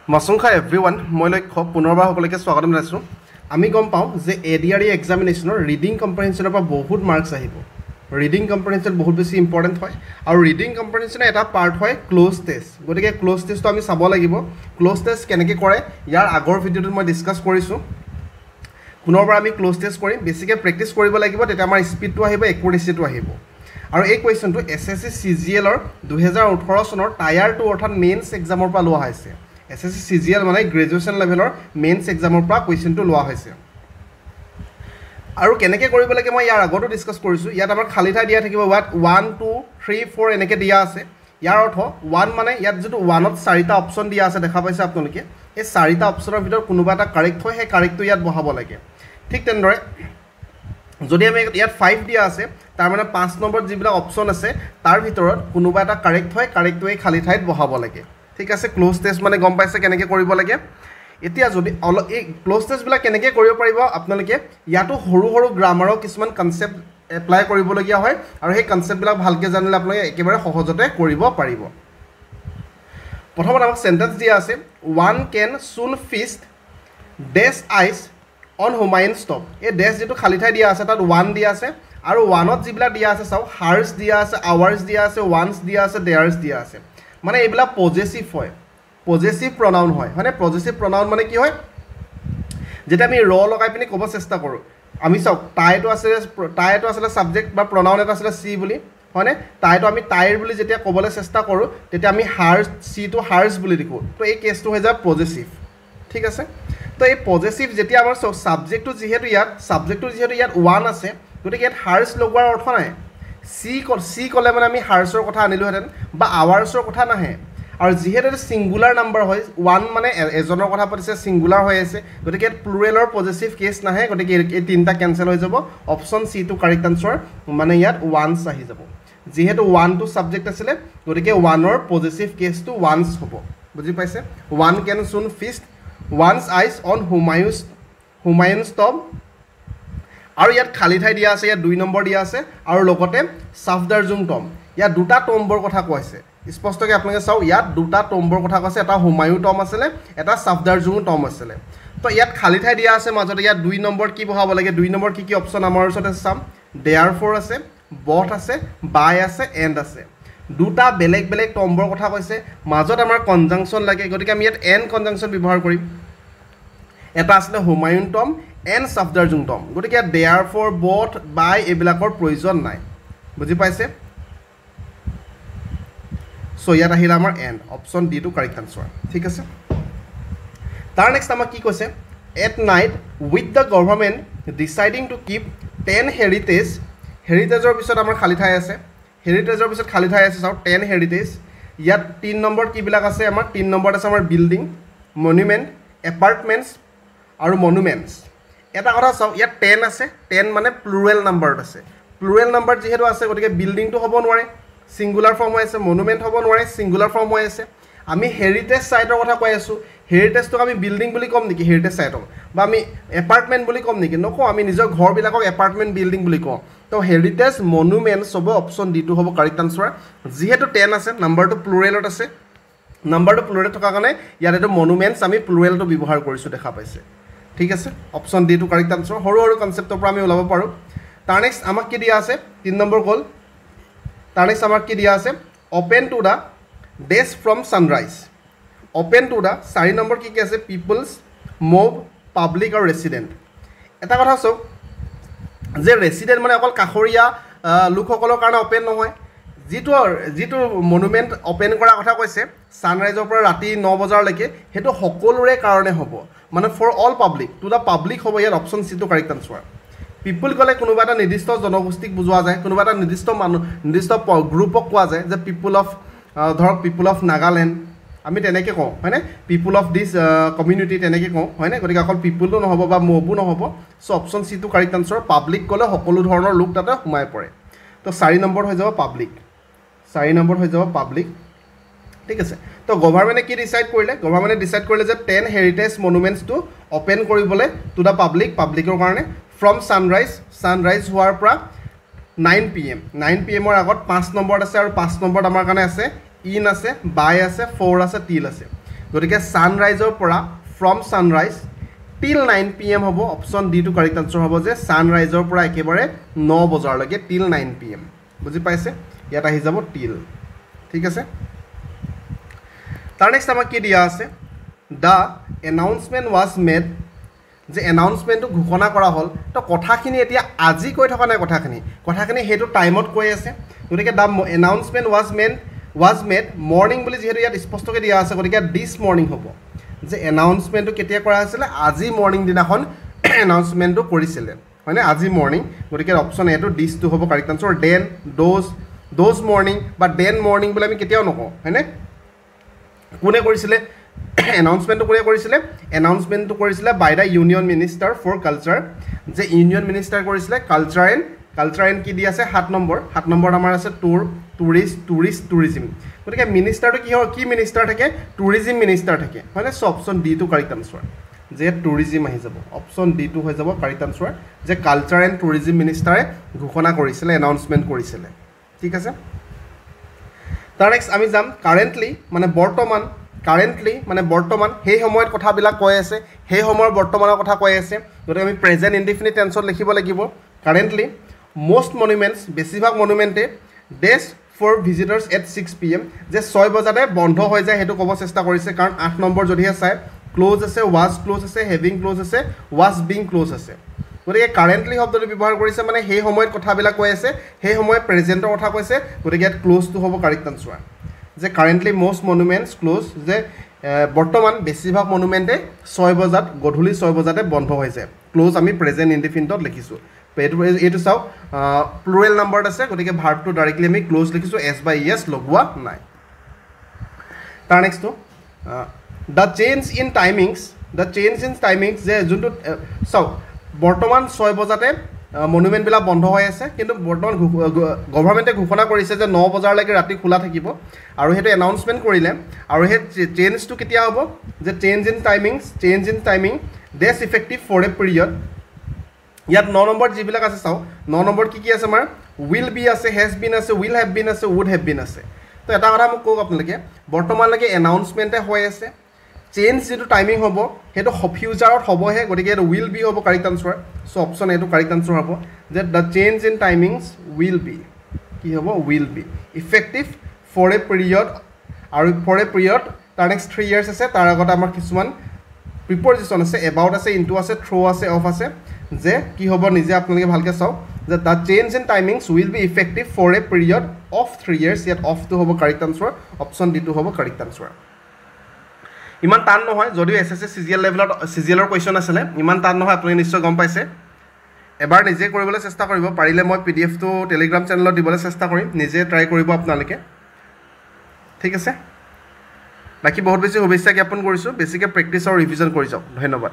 মাছুংখা everyone মই লক্ষ্য পুনৰবাৰ সকলোকে স্বাগতম জনাইছোঁ। আমি গম পাওঁ যে ADRE এক্সামিনেশ্যনৰ ৰিডিং কম্প্ৰিহেনশ্যনৰ পৰা বহুত মাৰ্কছ আহিব। ৰিডিং কম্প্ৰিহেনশ্যন বহুত বেছি ইম্পৰ্টেণ্ট হয় আৰু ৰিডিং কম্প্ৰিহেনশ্যনৰ এটা পাৰ্ট হয় ক্লোজ টেষ্ট। গতিকে ক্লোজ টেষ্টটো আমি চাব লাগিব। ক্লোজ টেষ্ট কেনেকৈ কৰে ইয়াৰ আগৰ ভিডিঅ'টোত মই ডিছকাছ কৰিছোঁ। পুনৰবাৰ আমি ক্লোজ টেষ্ট কৰিম, বেছিকৈ প্ৰেক্টিছ কৰিব লাগিব, তেতিয়া আমাৰ স্পীডটো আহিব, একুৰেচিটো আহিব। আৰু এই কুৱেশ্যনটো SSC CGLৰ 2018 চনৰ টায়াৰ 2 অৰ্থাৎ মেইনছ এক্সামৰ পৰা লোৱা হৈছে। SSC CGL মানে গ্ৰেজুৱেশ্যন লেভেলৰ মেইনছ এক্সামৰ পৰা কুৱেশ্যনটো লোৱা হৈছে। আৰু কেনেকৈ কৰিব লাগে মই ইয়াৰ আগতো ডিছকাছ কৰিছোঁ। ইয়াত আমাৰ খালী ঠাই দিয়া থাকিব, ইয়াত 1 2 3 4 এনেকৈ দিয়া আছে। ইয়াৰ অৰ্থ 1 মানে ইয়াত যিটো 1ত 4টা অপশ্যন দিয়া আছে দেখা পাইছে আপোনালোকে, এই 4টা অপশ্যনৰ ভিতৰত কোনোবা এটা কাৰেক্ট হয়, সেই কাৰেক্টটো ইয়াত বহাব লাগে। ঠিক তেনেদৰে যদি আমি ইয়াত 5 দিয়া আছে, তাৰমানে 5 নম্বৰত যিবিলাক অপশ্যন আছে তাৰ ভিতৰত কোনোবা এটা কাৰেক্ট হয়, কাৰেক্টটো এই খালী ঠাইত বহাব লাগে। ঠিক আছে, ক্লোজ টেষ্ট মানে গম পাইছে কেনেকৈ কৰিব লাগে। এতিয়া যদি এই ক্লোজ টেষ্টবিলাক কেনেকৈ কৰিব পাৰিব আপোনালোকে, ইয়াতো সৰু সৰু গ্ৰামাৰৰ কিছুমান কনচেপ্ট এপ্লাই কৰিবলগীয়া হয় আৰু সেই কনচেপ্টবিলাক ভালকৈ জানিলে আপোনালোকে একেবাৰে সহজতে কৰিব পাৰিব। প্ৰথমত আমাক চেণ্টেঞ্চ দিয়া আছে, 1 can soon feast dash ice on Humayun's tomb। এই ডেছ যিটো খালী ঠাই দিয়া আছে তাত 1 দিয়া আছে আৰু 1ত যিবিলাক দিয়া আছে চাওক, হাৰ্ছ দিয়া আছে, আৱাৰ্ছ দিয়া আছে, ওৱান্স দিয়া আছে, ডেয়াৰ্ছ দিয়া আছে। মানে এইবিলাক পজেচিভ হয়, পজেচিভ প্ৰনাউন হয়। হয়নে? পজেচিভ প্ৰনাউন মানে কি হয়, যেতিয়া আমি লগাই পিনি ক'ব চেষ্টা কৰোঁ, আমি চাওক তাইটো আছিলে ছাবজেক্ট বা প্ৰনাউন এটা আছিলে চি বুলি, হয়নে? তাইটো আমি তাইৰ বুলি যেতিয়া ক'বলৈ চেষ্টা কৰোঁ তেতিয়া আমি চিটো হাৰ্ছ বুলি লিখোঁ। তো এই কেছটো হৈ যায় পজেচিভ। ঠিক আছে, তো এই পজেচিভ যেতিয়া আমাৰ ছাবজেক্টটো যিহেতু ইয়াত 1 আছে, গতিকে ইয়াত হাৰ্ছ লগোৱাৰ অৰ্থ নাই। চি ক'লে মানে আমি হাৰ্ছৰ কথা আনিলোহেঁতেন বা আৱাৰ্ছৰ কথা নাহে। আৰু যিহেতু এইটো ছিংগুলাৰ নাম্বাৰ হয়, 1 মানে এজনৰ কথা পাতিছে, ছিংগুলাৰ হৈ আছে, গতিকে ইয়াত প্লুৰেলৰ পজিটিভ কেছ নাহে। গতিকে এই 3টা কেঞ্চেল হৈ যাব। অপশ্যন চিটো কাৰেক্ট আনচাৰ, মানে ইয়াত ওৱান্স আহি যাব। যিহেতু 1টো ছাবজেক্ট আছিলে, গতিকে 1ৰ পজিটিভ কেছটো ওৱান্স হ'ব। বুজি পাইছে? 1 can soon feast one's eyes on Humayun's tomb। আৰু ইয়াত খালী ঠাই দিয়া আছে, ইয়াত 2 নম্বৰ দিয়া আছে আৰু লগতে ছাফদাৰজুং টম্ব। ইয়াত 2টা টম্বৰ কথা কৈছে, স্পষ্টকৈ আপোনালোকে চাওক, ইয়াত 2টা টম্বৰ কথা কৈছে। এটা হুমায়ুন টম্ব আছিলে, এটা ছাফদাৰজুং টম্ব আছিলে। তো ইয়াত খালী ঠাই দিয়া আছে মাজতে। ইয়াত 2 নম্বৰত কি বহাব লাগে, 2 নম্বৰত কি অপশ্যন আমাৰ ওচৰত আছে চাম। দেয়াৰফৰ আছে, বথ আছে, বাই আছে, এণ্ড আছে। 2টা বেলেগ বেলেগ টম্বৰ কথা কৈছে, মাজত আমাৰ কনজাংচন লাগে, গতিকে আমি ইয়াত এণ্ড কনজাংচন ব্যৱহাৰ কৰিম। এটা আছিলে হুমায়ুন টম্ব এণ্ড ছাফদাৰজুং টম্ব, গতিকে ইয়াত দেয়াৰফৰ, বথ, বাই এইবিলাকৰ প্ৰয়োজন নাই। বুজি পাইছে? চ' ইয়াত আহিলে আমাৰ এণ্ড, অপশ্যন ডিটো কাৰেক্ট আনচাৰ। ঠিক আছে, তাৰ নেক্সট আমাক কি কৈছে, at night with the government deciding to keep 10 হেৰিটেজৰ পিছত আমাৰ খালী ঠাই আছে, হেৰিটেজৰ পিছত খালী ঠাই আছে চাওক, 10 হেৰিটেজ। ইয়াত 3 নম্বৰত কিবিলাক আছে আমাৰ, 3 নম্বৰত আছে আমাৰ বিল্ডিং, মনুমেণ্ট, এপাৰ্টমেণ্টছ আৰু মনুমেণ্টছ। এটা কথা চাওক, ইয়াত 10 আছে, 10 মানে প্লুৰেল নাম্বাৰত আছে। প্লুৰেল নাম্বাৰ যিহেতু আছে, গতিকে বিল্ডিংটো হ'ব নোৱাৰে, ছিংগুলাৰ ফৰ্ম হৈ আছে, মনুমেণ্ট হ'ব নোৱাৰে, ছিংগুলাৰ ফৰ্ম হৈ আছে। আমি হেৰিটেজ ছাইটৰ কথা কৈ আছোঁ, হেৰিটেজটোক আমি বিল্ডিং বুলি ক'ম নেকি হেৰিটেজ ছাইটক, বা আমি এপাৰ্টমেণ্ট বুলি ক'ম নেকি? নকওঁ, আমি নিজৰ ঘৰবিলাকক এপাৰ্টমেণ্ট বিল্ডিং বুলি কওঁ। তো হেৰিটেজ, মনুমেণ্টছ হ'ব, অপশ্যন ডিটো হ'ব কাৰেক্ট আনচাৰ। যিহেতু 10 আছে, নাম্বাৰটো প্লুৰেলত আছে, নাম্বাৰটো প্লুৰেলত থকাৰ কাৰণে ইয়াত এইটো মনুমেণ্টছ আমি প্লুৰেলটো ব্যৱহাৰ কৰিছোঁ, দেখা পাইছে। ঠিক আছে, অপশ্যন ডিটো কাৰেক্ট আনচাৰ। সৰু সৰু কনচেপ্টৰ পৰা আমি ওলাব পাৰোঁ। তাৰ নেক্সট আমাক কি দিয়া আছে, 3 নম্বৰ গ'ল। তাৰ নেক্সট আমাক কি দিয়া আছে, open to the days from sunrise. Open to the 4 number কি আছে, পিপলছ, মব, পাব্লিক আৰু ৰেচিডেণ্ট। এটা কথা চাওক যে ৰেচিডেণ্ট মানে অকল কাষৰীয়া লোকসকলৰ কাৰণে অ'পেন নহয়। যিটো মনুমেণ্ট অ'পেন কৰাৰ কথা কৈছে ছানৰাইজৰ পৰা ৰাতি 9 বজালৈকে, সেইটো সকলোৰে কাৰণে হ'ব, মানে for all public, to the public হ'ব। ইয়াত অপশ্যন চিটো কাৰেক্ট আনচাৰ। পিপুল ক'লে কোনোবা এটা নিৰ্দিষ্ট জনগোষ্ঠীক বুজোৱা যায়, কোনোবা এটা নিৰ্দিষ্ট গ্ৰুপক কোৱা যায়, যে পিপুল অফ, ধৰক পিপুল অফ নাগালেণ্ড আমি তেনেকৈ কওঁ, হয়নে? পিপুল অফ দিছ কমিউনিটি তেনেকৈ কওঁ, হয়নে? গতিকে অকল পিপুলো নহ'ব বা মবো নহ'ব। চ' অপশ্যন চিটো কাৰেক্ট আনচাৰ। পাব্লিক ক'লে সকলো ধৰণৰ লোক তাতে সোমাই পৰে। তো 4 নম্বৰ হৈ যাব পাব্লিক, 4 নম্বৰ হৈ যাব পাব্লিক। ঠিক আছে, তো গভৰ্ণমেণ্টে কি ডিচাইড কৰিলে, গভৰ্ণমেণ্টে ডিচাইড কৰিলে যে 10 হেৰিটেজ মনুমেণ্টছটো অ'পেন কৰিবলৈ টু দ্য পাব্লিকৰ কাৰণে ফ্ৰম ছানৰাইজ হোৱাৰ পৰা 9 PM, 9 PM-ৰ আগত 5 নম্বৰত আছে, আৰু 5 নম্বৰত আমাৰ কাৰণে আছে ইন আছে, বাই আছে, ফ'ৰ আছে, টিল আছে। গতিকে ছানৰাইজৰ পৰা ফ্ৰম ছানৰাইজ টিল 9 PM হ'ব option D to correct answer হ'ব যে ছানৰাইজৰ পৰা একেবাৰে 9 বজালৈকে টিল 9 PM বুজি পাইছে ইয়াত আহি যাব টিল ঠিক আছে তাৰ নেক্সট আমাক কি দিয়া আছে দ্য এনাউন্সমেণ্ট ৱাজ মেড যে এনাউন্সমেণ্টটো ঘোষণা কৰা হ'ল তো কথাখিনি এতিয়া আজি কৈ থকা নাই কথাখিনি সেইটো টাইমত কৈ আছে গতিকে the announcement was made morning বুলি যিহেতু ইয়াত স্পষ্টকৈ দিয়া আছে গতিকে দিছ মৰ্ণিং হ'ব যে এনাউন্সমেণ্টটো কেতিয়া কৰা হৈছিলে আজি মৰ্ণিং দিনাখন এনাউন্সমেণ্টটো কৰিছিলে হয়নে আজি মৰ্ণিং গতিকে অপশ্যন এটো দিছটো হ'ব correct answer then those morning বা দেন মৰ্ণিং বুলি আমি কেতিয়াও নকওঁ হয়নে কোনে কৰিছিলে এনাউন্সমেণ্টটো কোনে কৰিছিলে এনাউন্সমেণ্টটো কৰিছিলে by the union minister for culture যে ইউনিয়ন মিনিষ্টাৰ কৰিছিলে কালচাৰ এণ্ড কি দি আছে 7 নম্বৰত আমাৰ আছে টুৰিজিম গতিকে মিনিষ্টাৰটো কি মিনিষ্টাৰ থাকে টুৰিজিম মিনিষ্টাৰ থাকে হয়নে so' option D to correct answer যে টুৰিজিম আহি যাব অপশ্যন ডি টু হৈ যাব কাৰেক্ট আনচাৰ যে কালচাৰ এণ্ড টুৰিজিম মিনিষ্টাৰে ঘোষণা কৰিছিলে এনাউন্সমেণ্ট কৰিছিলে ঠিক আছে তাৰ নেক্সট আমি যাম কাৰেণ্টলি মানে বৰ্তমান সেই সময়ত কথাবিলাক কৈ আছে সেই সময়ৰ বৰ্তমানৰ কথা কৈ আছে গতিকে আমি প্ৰেজেণ্ট ইনডিফিনিট টেন্সত লিখিব লাগিব কাৰেণ্টলি most monuments বেছিভাগ মনুমেণ্টে ডেছ ফৰ ভিজিটাৰ্ছ এট 6 PM যে 6 বজাতে বন্ধ হৈ যায় সেইটো ক'ব চেষ্টা কৰিছে কাৰণ 8 নম্বৰ যদিহে চাই ক্লোজ আছে ৱাজ ক্লোজ আছে হেভিং ক্লোজ আছে ৱাজ বিং ক্লোজ আছে গতিকে কাৰেণ্টলি শব্দটো ব্যৱহাৰ কৰিছে মানে সেই সময়ত কথাবিলাক কৈ আছে সেই সময়ত প্ৰেজেণ্টৰ কথা কৈছে গতিকে ইয়াত ক্লোজটো হ'ব কাৰেক্ট আনচাৰ যে কাৰেণ্টলি মষ্ট মনুমেণ্টছ ক্লোজ যে বৰ্তমান বেছিভাগ মনুমেণ্টে 6 বজাত গধূলি 6 বজাতে বন্ধ হৈ যায় ক্লোজ আমি প্ৰেজেণ্ট ইনডিফিনিটত লিখিছোঁ এইটো চাওক প্লুৰেল নাম্বাৰত আছে গতিকে ভাৰ্বটো ডাইৰেক্টলি আমি ক্লোজ লিখিছোঁ এছ বাই ইয়েছ লগোৱা নাই তাৰ নেক্সটটো দ্য চেঞ্জ ইন টাইমিংছ যে যোনটো চাওক বৰ্তমান 6 বজাতে মনুমেণ্টবিলাক বন্ধ হৈ আছে কিন্তু বৰ্তমান গভৰ্ণমেণ্টে ঘোষণা কৰিছে যে 9 বজালৈকে ৰাতি খোলা থাকিব আৰু সেইটো এনাউন্সমেণ্ট কৰিলে আৰু সেই চেঞ্জটো কেতিয়া হ'ব যে change in timing days effective for a period ইয়াত 9 নম্বৰত যিবিলাক আছে চাওঁ 9 নম্বৰত কি আছে আমাৰ উইল বি আছে হেজ বিন আছে উইল হেভ বিন আছে উড হেভ বিন আছে তো এটা কথা মোক কওক আপোনালোকে বৰ্তমানলৈকে এনাউন্সমেণ্টে হৈ আছে চেঞ্জ যিটো টাইমিং হ'ব সেইটো ফিউচাৰত হ'বহে গতিকে এইটো উইল বি হ'ব কাৰেক্ট আনচাৰ চ' অপশ্যন এইটো কাৰেক্ট আনচাৰ হ'ব যে the change in timings will be কি হ'ব will be effective for a period আৰু ফৰ এ পিৰিয়ড তাৰ নেক্সট 3 years আছে তাৰ আগতে আমাৰ কিছুমান প্ৰিপজিশ্যন আছে এবাউট আছে ইনটু আছে থ্ৰ' আছে অফ আছে যে কি হ'ব নিজে আপোনালোকে ভালকৈ চাওক যে the change in timings will be effective for a period of 3 years ইয়াত অফটো হ'ব কাৰেক্ট আনচাৰ অপশ্যন ডিটো হ'ব কাৰেক্ট আনচাৰ ইমান টান নহয় যদিও SSC CGL কুৱেশ্যন আছিলে ইমান টান নহয় আপুনি নিশ্চয় গম পাইছে এবাৰ নিজে কৰিবলৈ চেষ্টা কৰিব পাৰিলে মই PDFটো টেলিগ্ৰাম চেনেলত দিবলৈ চেষ্টা কৰিম নিজে ট্ৰাই কৰিব আপোনালোকে ঠিক আছে বাকী বহুত বেছি শুভেচ্ছা জ্ঞাপন কৰিছোঁ বেছিকৈ প্ৰেক্টিছ আৰু ৰিভিজন কৰি যাওক ধন্যবাদ